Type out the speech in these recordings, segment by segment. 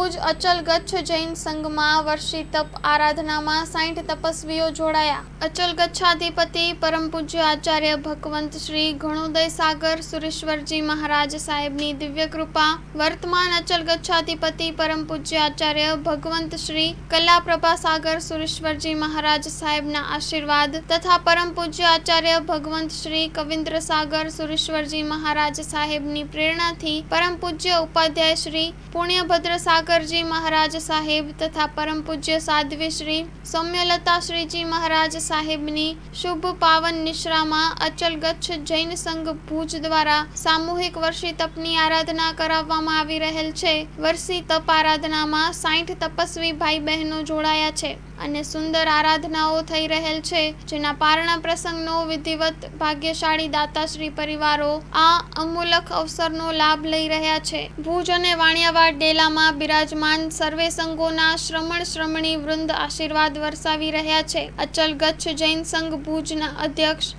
ભુજ અચલ ગચ્છ જૈન સંઘમાં વર્ષી તપ આરાધનામાં 60 તપસ્વીઓ જોડાયા. અચલ ગચ્છાધિપતિ પરમ પૂજ્ય આચાર્ય ભગવંત શ્રી ઘણોદય સાગર સુરેશ્વરજી મહારાજ સાહેબની દિવ્ય કૃપા, વર્તમાન અચલ ગચ્છાધિપતિ પરમ પૂજ્ય આચાર્ય ભગવંત શ્રી કલાપ્રભા સાગર સુરેશ્વરજી મહારાજ સાહેબના આશીર્વાદ તથા પરમ પૂજ્ય આચાર્ય ભગવંત શ્રી કવિન્દ્ર સાગર સુરેશ્વરજી મહારાજ સાહેબની પ્રેરણાથી પરમ પૂજ્ય ઉપાધ્યાય શ્રી પુણ્યભદ્ર સાગરજી મહારાજ સાહેબ તથા પરમ પૂજ્ય સાધ્વી શ્રી સૌમ્યલતા શ્રીજી મહારાજ સાહેબની શુભ પાવન નિશ્રામાં અચલ ગચ્છ જૈન સંઘ ભુજ દ્વારા સામૂહિક વર્ષી તપની આરાધના કરાવવામાં આવી રહેલ છે. વર્ષી તપ આરાધનામાં 60 તપસ્વી ભાઈ બહેનો જોડાયા છે અને સુંદર આરાધનાઓ થઈ રહેલ છે, જેના પારણા પ્રસંગનો વિધિવત ભાગ્યશાળી દાતાશ્રી પરિવારો આ અમૂલક અવસરનો લાભ લઈ રહ્યા છે. ભુજ અને વાણિયાવાડ ડેલામાં બિરાજમાન સર્વે સંઘોના શ્રમણ શ્રમણી વૃંદ આશીર્વાદ વરસાવી રહ્યા છે. અચલ ગચ્છ જૈન સંઘ ભુજના અધ્યક્ષ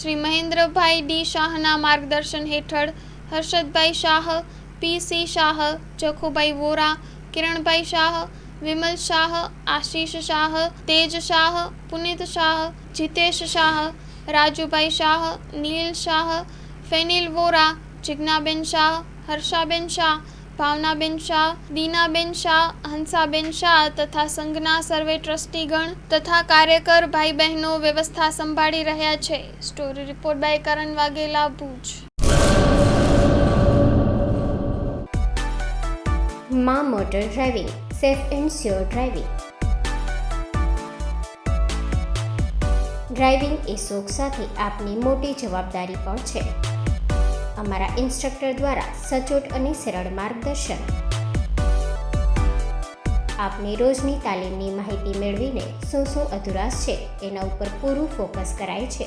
શ્રી મહેન્દ્રભાઈ ડી શાહના માર્ગદર્શન હેઠળ હર્ષદભાઈ શાહ, પી.સી. શાહ, જખુભાઈ વોરા, કિરણભાઈ શાહ, વિમલ શાહ, આશીષ શાહ, તેજ શાહ, પુનિત શાહ, જીતેશ શાહ, રાજુભાઈ શાહ, નીલ શાહ, ફેનિલ વોરા, જિજ્ઞાબેન શાહ, હર્ષાબેન શાહ, ભાવનાબેન શાહ, દીનાબેન શાહ, હંસાબેન શાહ તથા સંઘના સર્વે ટ્રસ્ટીગણ તથા કાર્યકર ભાઈ બહેનો વ્યવસ્થા સંભાળી રહ્યા છે. Story report by Karan Vaghela, Bhuj. માં motor driving, safe and sure driving. Driving એ શોખ સાથે આપની મોટી જવાબદારી પણ છે. અમારા ઇન્સ્ટ્રક્ટર દ્વારા સચોટ અને સરળ માર્ગદર્શન. આપની રોજની તાલીમની માહિતી મેળવીને શું અધુરાશ છે એના ઉપર પૂરું ફોકસ કરાય છે.